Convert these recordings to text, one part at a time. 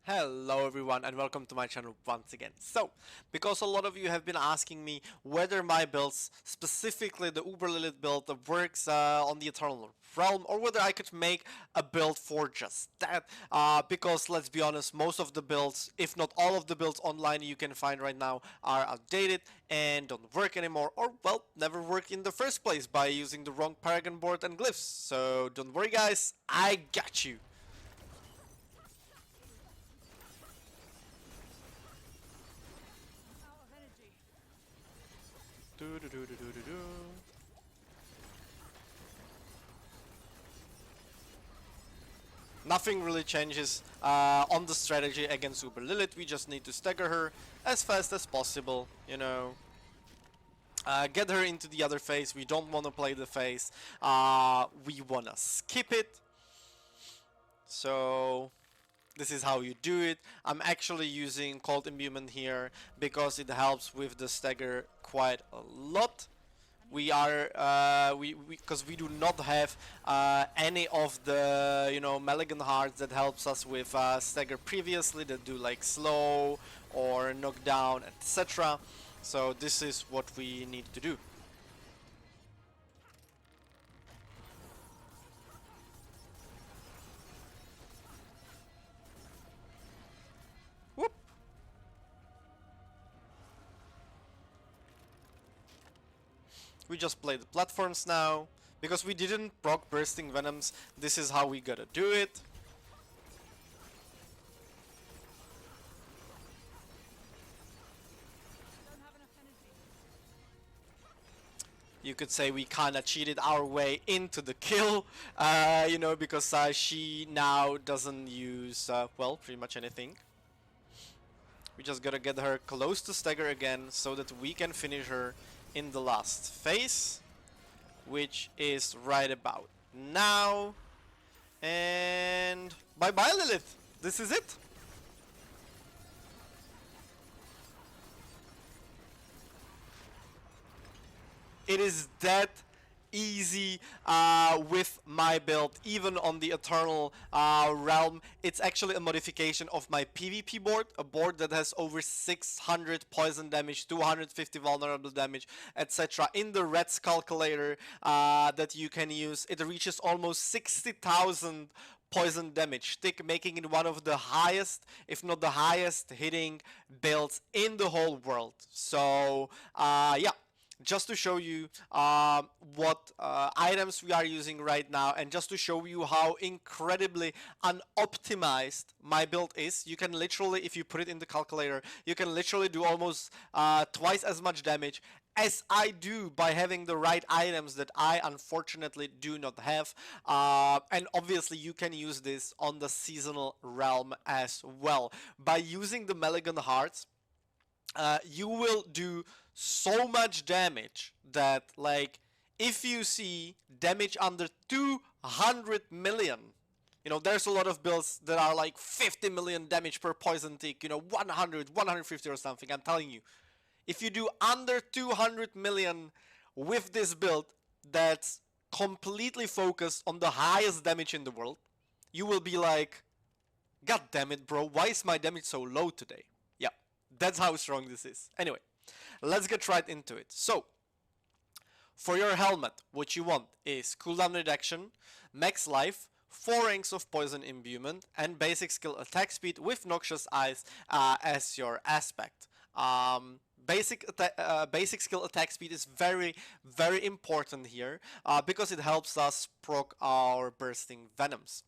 Hello everyone and welcome to my channel once again. So, because a lot of you have been asking me whether my builds, specifically the Uber Lilith build, works on the Eternal Realm, or whether I could make a build for just that, because let's be honest, most of the builds, if not all of the builds online you can find right now are outdated and don't work anymore, or well, never worked in the first place by using the wrong Paragon Board and GLYPHS. So don't worry guys, I got you. Do do do do do do do. Nothing really changes on the strategy against Uber Lilith. We just need to stagger her as fast as possible, you know. Get her into the other phase. We don't want to play the phase. We want to skip it. So this is how you do it. I'm actually using Cold Imbue here because it helps with the stagger quite a lot. We are because we do not have any of the Malignant Hearts that helps us with stagger previously, that do like slow or knockdown, etc. So this is what we need to do. Whoop. We just play the platforms now. Because we didn't proc bursting venoms, this is how we gotta do it. You could say we kinda cheated our way into the kill, because she now doesn't use, well, pretty much anything. We just gotta get her close to stagger again so that we can finish her in the last phase, which is right about now. And bye bye Lilith, this is it. It is that easy with my build, even on the Eternal Realm. It's actually a modification of my PvP board, a board that has over 600 poison damage, 250 vulnerable damage, etc. In the Reds calculator that you can use, it reaches almost 60,000 poison damage tick, making it one of the highest, if not the highest hitting builds in the whole world. So yeah, just to show you what items we are using right now, and just to show you how incredibly unoptimized my build is. You can literally, if you put it in the calculator, you can literally do almost twice as much damage as I do by having the right items that I unfortunately do not have. And obviously you can use this on the seasonal realm as well. By using the Malignant Hearts, you will do so much damage that, like, if you see damage under 200 million, there's a lot of builds that are like 50 million damage per poison tick, 100, 150 or something. I'm telling you, if you do under 200 million with this build that's completely focused on the highest damage in the world, you will be like, God damn it, bro, why is my damage so low today? Yeah, that's how strong this is. Anyway, let's get right into it. So, for your helmet, what you want is cooldown reduction, max life, 4 ranks of poison imbuement, and basic skill attack speed with noxious eyes as your aspect. Basic skill attack speed is very, very important here because it helps us proc our bursting venoms.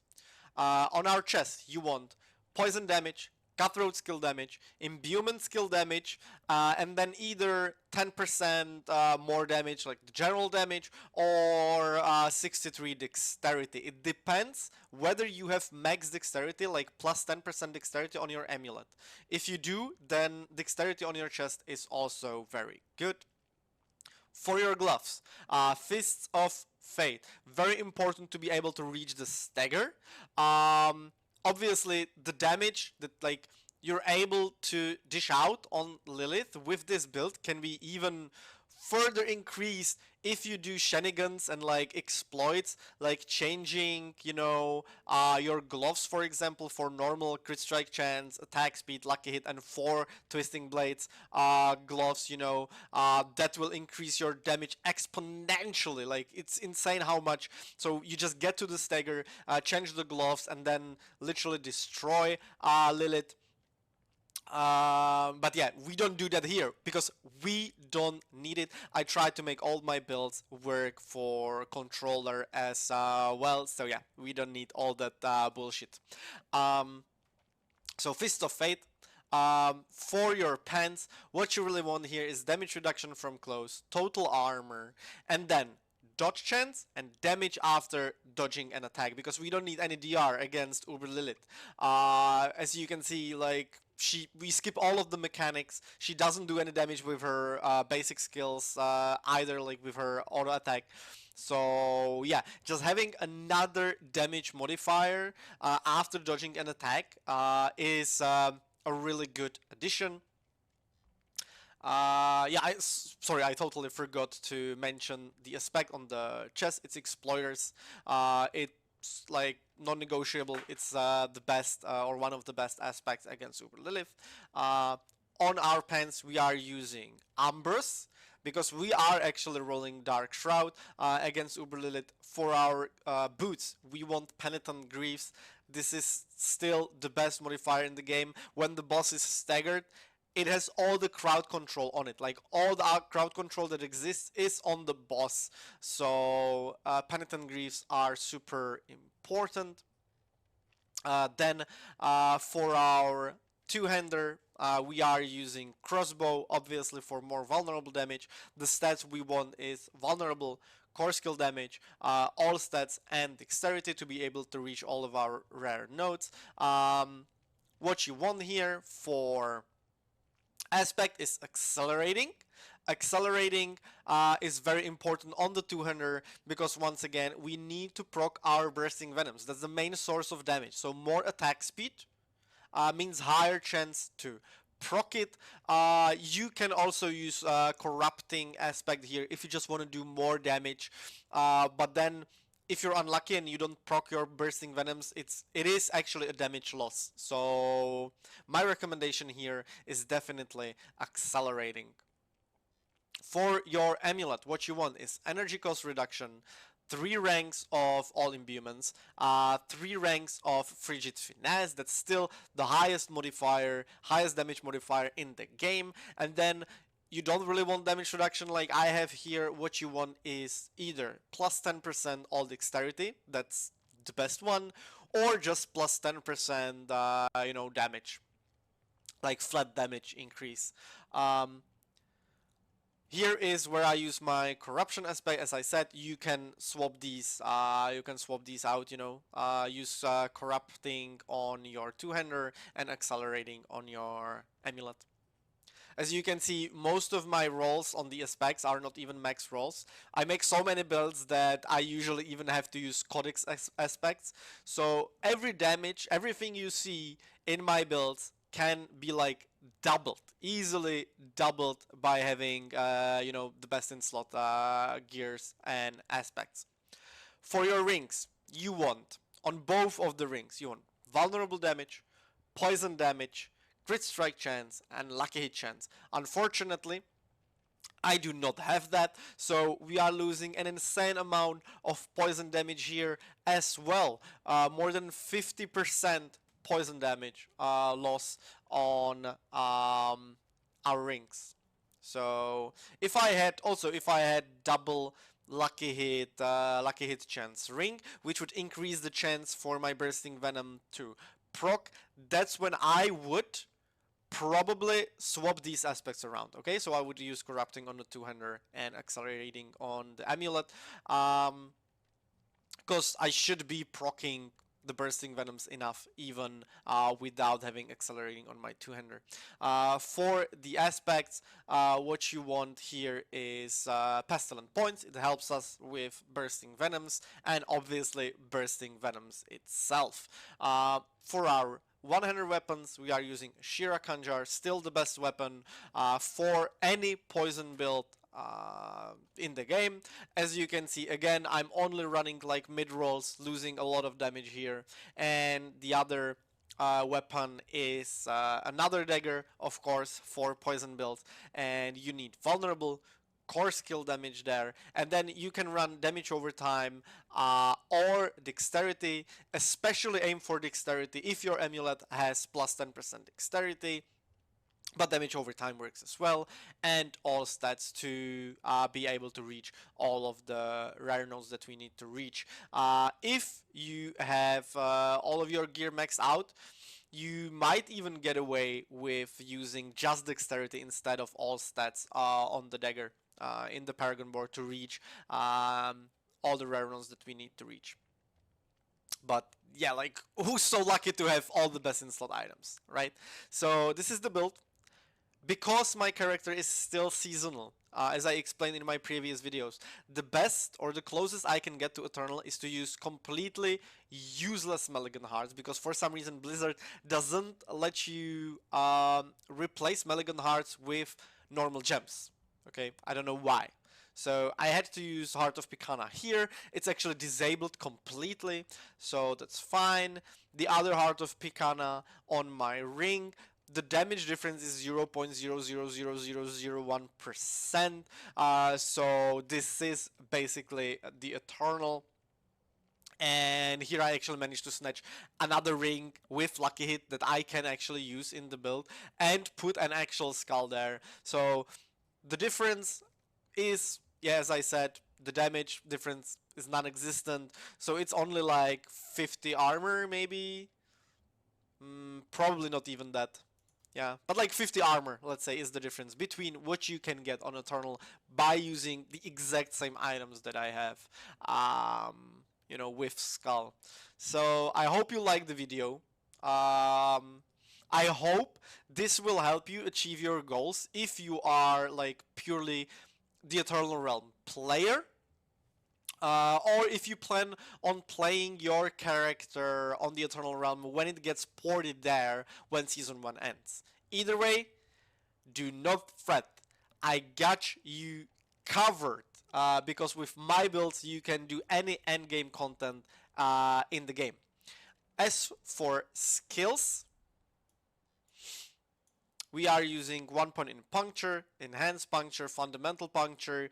On our chest, you want poison damage, cutthroat skill damage, imbuement skill damage, and then either 10% more damage, like the general damage, or 63 dexterity. It depends whether you have max dexterity, like plus 10% dexterity on your amulet. If you do, then dexterity on your chest is also very good. For your gloves, Fists of Fate. Very important to be able to reach the stagger. Obviously, the damage that you're able to dish out on Lilith with this build can be even further increased if you do shenanigans and like exploits, like changing, you know, your gloves, for example, for normal crit strike chance, attack speed, lucky hit, and 4 twisting blades gloves, you know, that will increase your damage exponentially. Like, it's insane how much. So you just get to the stagger, change the gloves, and then literally destroy Lilith. But yeah, we don't do that here because we don't need it. I tried to make all my builds work for controller as well, so yeah, we don't need all that bullshit. So Fist of Fate. For your pants, what you really want here is damage reduction from close, total armor, and then dodge chance and damage after dodging an attack, because we don't need any DR against Uber Lilith. As you can see, like, we skip all of the mechanics. She doesn't do any damage with her basic skills, either, like with her auto attack. So yeah, just having another damage modifier after dodging an attack is a really good addition. Yeah, sorry, I totally forgot to mention the aspect on the chest. It's exploiters. It's like non-negotiable. It's the best or one of the best aspects against Uber Lilith. On our pants, we are using Ambrose, because we are actually rolling Dark Shroud against Uber Lilith. For our boots, we want Penitent Greaves. This is still the best modifier in the game. When the boss is staggered, it has all the crowd control on it. Like, all the crowd control that exists is on the boss. So Penitent Greaves are super important. Then for our two-hander, we are using crossbow, obviously, for more vulnerable damage. The stats we want is vulnerable, core skill damage, all stats, and dexterity to be able to reach all of our rare nodes. What you want here for aspect is accelerating. Accelerating is very important on the two-hander, because once again we need to proc our bursting venoms. That's the main source of damage. So more attack speed means higher chance to proc it. You can also use corrupting aspect here if you just want to do more damage, but then if you're unlucky and you don't proc your bursting venoms, it is actually a damage loss. So my recommendation here is definitely accelerating. For your amulet, what you want is energy cost reduction, 3 ranks of all imbuements, 3 ranks of frigid finesse. That's still the highest modifier, highest damage modifier in the game. And then you don't really want damage reduction like I have here. What you want is either plus 10% all dexterity, that's the best one, or just plus 10% you know, damage, like flat damage increase. Here is where I use my corruption aspect. As I said, you can swap these. Out. You know, use corrupting on your two-hander and accelerating on your amulet. As you can see, most of my rolls on the aspects are not even max rolls. I make so many builds that I usually even have to use codex aspects. So every damage, everything you see in my builds can be like doubled, easily doubled, by having you know, the best in slot gears and aspects. For your rings, you want, on both of the rings, you want vulnerable damage, poison damage, crit strike chance, and lucky hit chance. Unfortunately, I do not have that, so we are losing an insane amount of poison damage here as well. More than 50% poison damage loss on our rings. So if I had double lucky hit chance ring, which would increase the chance for my bursting venom to proc, that's when I would probably swap these aspects around. Okay, so I would use corrupting on the two-hander and accelerating on the amulet, because I should be proccing the bursting venoms enough even without having accelerating on my two-hander. For the aspects, what you want here is pestilent points. It helps us with bursting venoms and obviously bursting venoms itself. For our one-handed weapons, we are using Shira Kanjar, still the best weapon for any poison build in the game. As you can see, again, I'm only running like mid rolls, losing a lot of damage here, and the other weapon is another dagger, of course, for poison builds, and you need vulnerable core skill damage there, and then you can run damage over time or dexterity, especially aim for dexterity if your amulet has plus 10% dexterity, but damage over time works as well, and all stats to be able to reach all of the rare nodes that we need to reach. If you have all of your gear maxed out, you might even get away with using just dexterity instead of all stats on the dagger in the Paragon Board to reach all the rare nodes that we need to reach. But yeah, like, who's so lucky to have all the best in-slot items, right? So this is the build. Because my character is still seasonal, as I explained in my previous videos, the best or the closest I can get to Eternal is to use completely useless Mulligan Hearts, because for some reason Blizzard doesn't let you replace Mulligan Hearts with normal gems. Okay, I don't know why. So I had to use Heart of Picana here. It's actually disabled completely, so that's fine. The other Heart of Picana on my ring, the damage difference is 0.000001%. So this is basically the Eternal. And here I actually managed to snatch another ring with Lucky Hit that I can actually use in the build and put an actual skull there. So the difference is, yeah, as I said, the damage difference is non-existent. So it's only like 50 armor, maybe. Probably not even that. Yeah, but like 50 armor, let's say, is the difference between what you can get on Eternal by using the exact same items that I have, you know, with Skull. So I hope you like the video. I hope this will help you achieve your goals if you are like purely the Eternal Realm player. Or if you plan on playing your character on the Eternal Realm when it gets ported there when Season 1 ends. Either way, do not fret. I got you covered, because with my builds you can do any endgame content in the game. As for skills, we are using 1 point in puncture, enhanced puncture, fundamental puncture,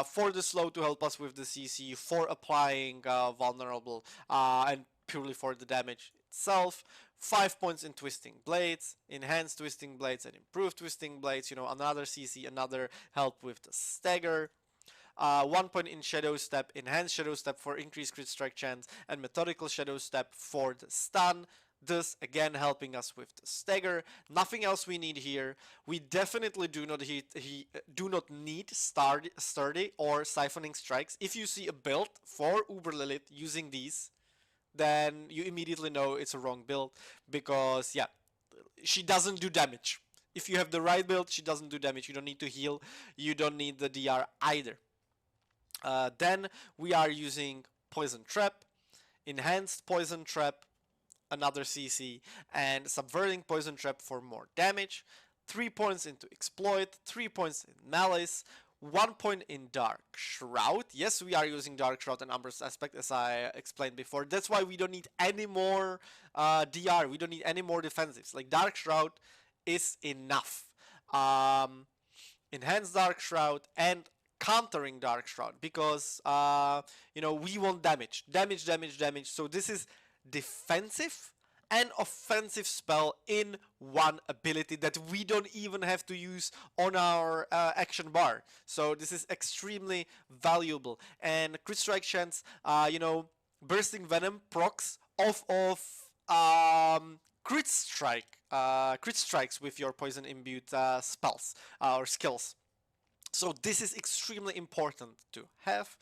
for the slow to help us with the CC, for applying vulnerable, and purely for the damage itself. 5 points in twisting blades, enhanced twisting blades and improved twisting blades, you know, another CC, another help with the stagger. 1 point in shadow step, enhanced shadow step for increased crit strike chance, and methodical shadow step for the stun. This again helping us with the stagger. Nothing else we need here. We definitely do not need sturdy or siphoning strikes. If you see a build for Uber Lilith using these, then you immediately know it's a wrong build, because yeah, she doesn't do damage. If you have the right build, she doesn't do damage. You don't need to heal. You don't need the DR either. Then we are using Poison Trap, Enhanced Poison Trap, another CC, and Subverting Poison Trap for more damage. 3 points into Exploit, 3 points in Malice, 1 point in Dark Shroud. Yes, we are using Dark Shroud and Umbrous Aspect, as I explained before. That's why we don't need any more DR. We don't need any more defensives. Like, Dark Shroud is enough. Enhanced Dark Shroud and countering Dark Shroud, because you know, we want damage. Damage. So this is defensive and offensive spell in one ability that we don't even have to use on our action bar. So this is extremely valuable. And crit strike chance, you know, bursting venom procs off of crit strikes with your poison imbued spells or skills. So this is extremely important to have.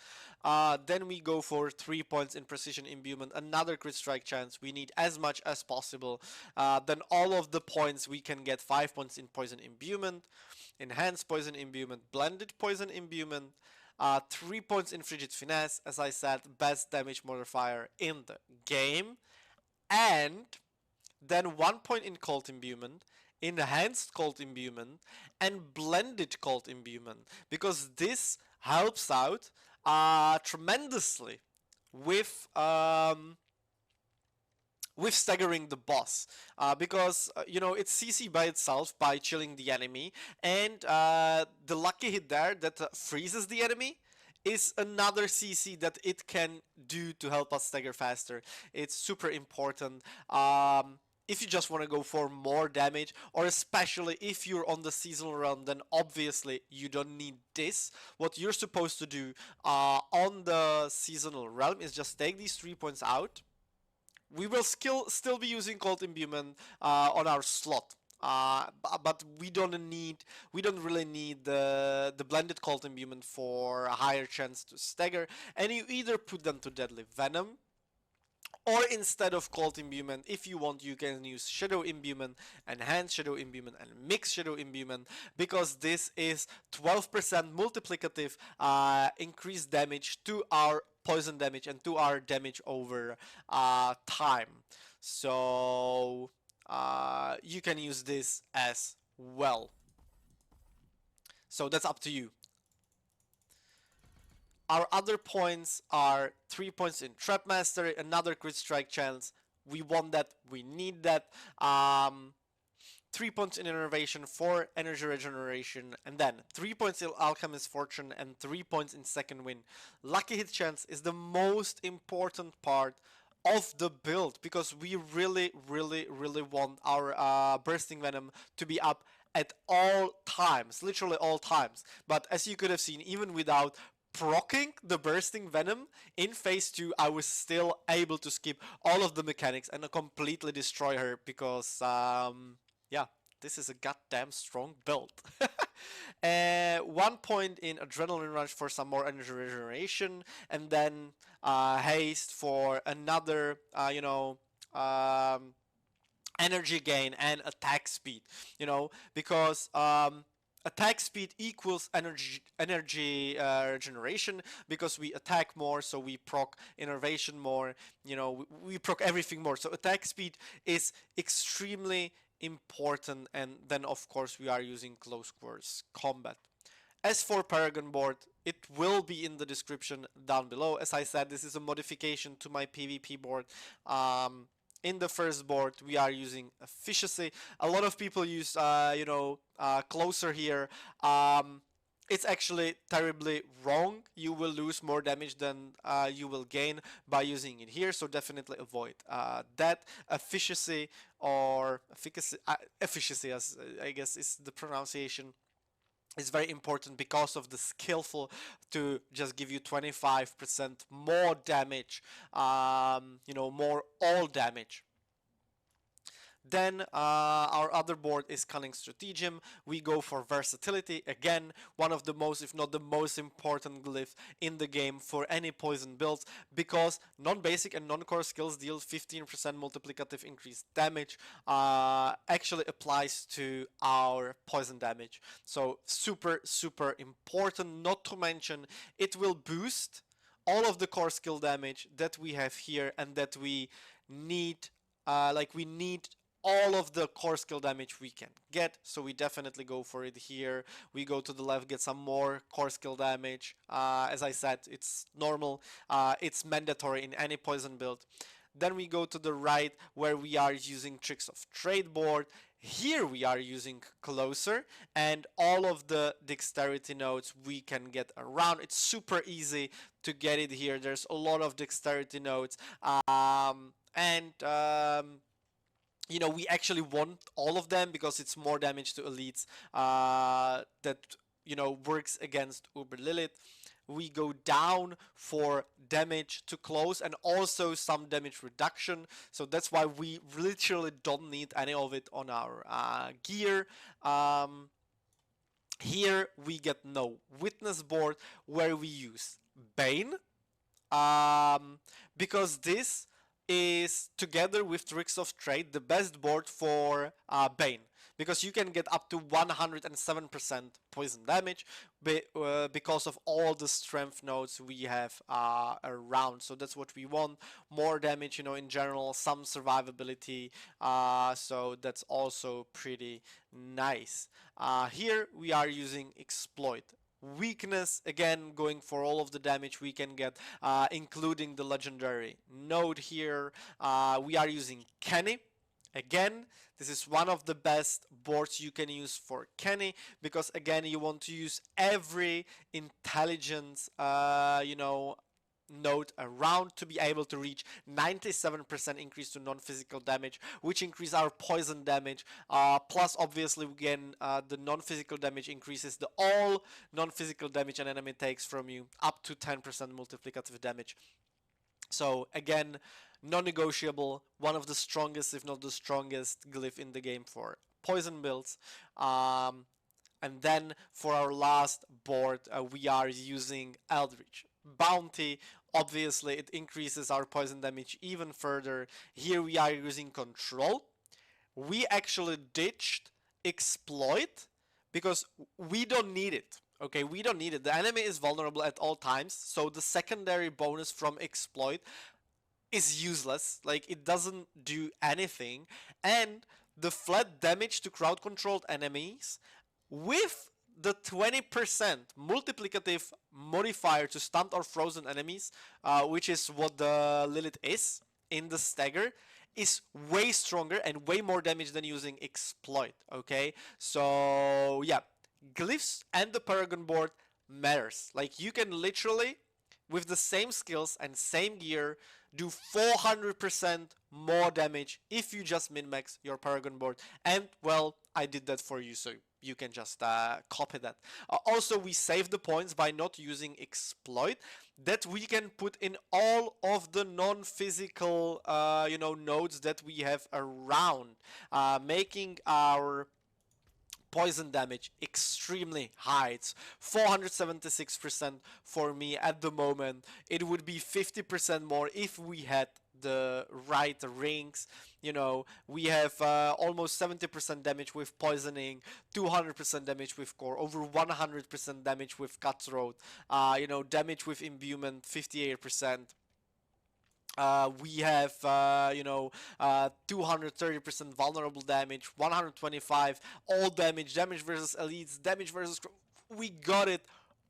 Then we go for 3 points in precision imbuement, another crit strike chance. We need as much as possible. Then all of the points we can get 5 points in poison imbuement, enhanced poison imbuement, blended poison imbuement, 3 points in frigid finesse, as I said, best damage modifier in the game, and then 1 point in Cold Imbuement, enhanced Cold Imbuement, and blended Cold Imbuement, because this helps out tremendously with staggering the boss, because you know, it's CC by itself by chilling the enemy, and the lucky hit there that freezes the enemy is another CC that it can do to help us stagger faster. It's super important. If you just want to go for more damage, or especially if you're on the seasonal realm, then obviously you don't need this. What you're supposed to do on the seasonal realm is just take these 3 points out. We will still be using Cold Imbuement on our slot. But we don't really need the blended Cold Imbuement for a higher chance to stagger, and you either put them to Deadly Venom, or instead of Cold Imbuement, if you want, you can use Shadow Imbuement, Enhanced Shadow Imbuement, and Mixed Shadow Imbuement, because this is 12% multiplicative increased damage to our poison damage and to our damage over time. So you can use this as well. So that's up to you. Our other points are 3 points in Trap Mastery, another crit strike chance. We want that, we need that. 3 points in Innervation for energy regeneration, and then 3 points in Alchemist Fortune and 3 points in Second Wind. Lucky hit chance is the most important part of the build, because we really want our Bursting Venom to be up at all times, literally all times. But as you could have seen, even without proccing the Bursting Venom in phase 2, I was still able to skip all of the mechanics and completely destroy her, because yeah, this is a goddamn strong build. 1 point in Adrenaline Rush for some more energy regeneration, and then haste for another you know, energy gain and attack speed, you know, because attack speed equals energy regeneration, because we attack more, so we proc innervation more, you know, we proc everything more. So attack speed is extremely important, and then of course we are using close quarters combat. As for Paragon Board, it will be in the description down below. As I said, this is a modification to my PvP board. In the first board, we are using Efficiency. A lot of people use, you know, Closer here. It's actually terribly wrong. You will lose more damage than you will gain by using it here, so definitely avoid that. Efficiency, or efficacy, as I guess is the pronunciation, is very important because of the skillful to just give you 25% more damage, you know, more all damage. Then our other board is Cunning Stratagem. We go for Versatility, again one of the most, if not the most important glyph in the game for any poison builds, because non-basic and non-core skills deal 15% multiplicative increased damage, actually applies to our poison damage. So super important, not to mention it will boost all of the core skill damage that we have here and that we need. We need all of the core skill damage we can get, so we definitely go for it here. We go to the left, get some more core skill damage. As I said, it's normal, it's mandatory in any poison build. Then we go to the right, where we are using Tricks of Trade board. Here we are using Closer, and all of the dexterity nodes we can get around. It's super easy to get it here. There's a lot of dexterity nodes, you know, we actually want all of them because it's more damage to elites that, you know, works against Uber Lilith. We go down for damage to close and also some damage reduction, so that's why we literally don't need any of it on our gear. Here we get no Witness board, where we use Bane, because this is, together with Tricks of Trade, the best board for Bane, because you can get up to 107% poison damage because of all the strength nodes we have around. So that's what we want. More damage, you know, in general, some survivability. So that's also pretty nice. Here we are using Exploit. Weakness, again, going for all of the damage we can get, including the legendary node here. We are using Kenny. Again, this is one of the best boards you can use for Kenny, because again, you want to use every intelligence, you know, node around to be able to reach 97% increase to non-physical damage, which increase our poison damage. Plus, obviously, again, the non-physical damage increases the all non-physical damage an enemy takes from you up to 10% multiplicative damage. So again, non-negotiable, one of the strongest, if not the strongest, glyph in the game for poison builds. And then for our last board, we are using Eldritch Bounty. Obviously, it increases our poison damage even further. Here we are using Control. We actually ditched Exploit because we don't need it. Okay, we don't need it. The enemy is vulnerable at all times, so the secondary bonus from Exploit is useless. Like, it doesn't do anything. And the flat damage to crowd controlled enemies with the 20% multiplicative modifier to stunned or frozen enemies, which is what the Lilith is in the stagger, is way stronger and way more damage than using Exploit. Okay, so yeah, glyphs and the Paragon board matters. Like, you can literally, with the same skills and same gear, do 400% more damage if you just min-max your Paragon board. And, well, I did that for you, so you can just copy that. Also, we save the points by not using Exploit, that we can put in all of the non-physical, you know, nodes that we have around, making our poison damage extremely high. It's 476% for me at the moment. It would be 50% more if we had the right rings. You know, we have almost 70% damage with poisoning, 200% damage with core, over 100% damage with cutthroat, you know, damage with imbuement 58%. We have, you know, 230% vulnerable damage, 125 all damage, damage versus elites, damage versus... We got it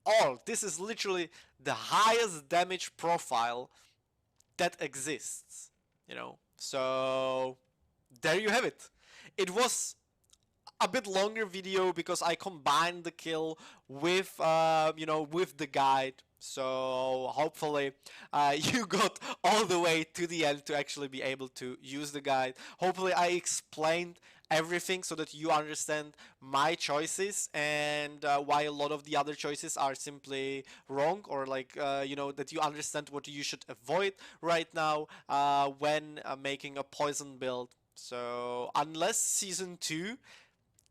all. This is literally the highest damage profile that exists, you know. So there you have it. It was a bit longer video because I combined the kill with, you know, with the guide. So hopefully you got all the way to the end to actually be able to use the guide. Hopefully I explained everything so that you understand my choices and why a lot of the other choices are simply wrong, or like, you know, that you understand what you should avoid right now when making a poison build. So unless Season 2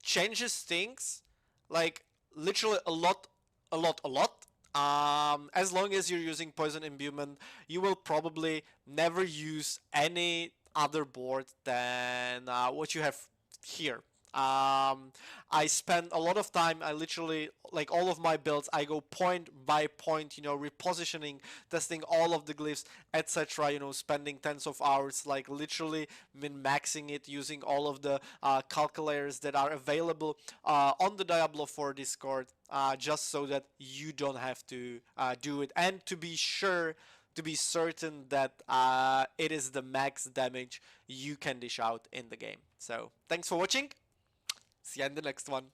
changes things, like literally a lot, as long as you're using poison imbuement, you will probably never use any other board than what you have here. I spend a lot of time, I literally, like all of my builds, I go point by point, you know, repositioning, testing all of the glyphs, etc., you know, spending tens of hours, like literally min-maxing it, using all of the calculators that are available on the Diablo 4 Discord, just so that you don't have to do it, and to be sure, to be certain that it is the max damage you can dish out in the game. So, thanks for watching. See you in the next one.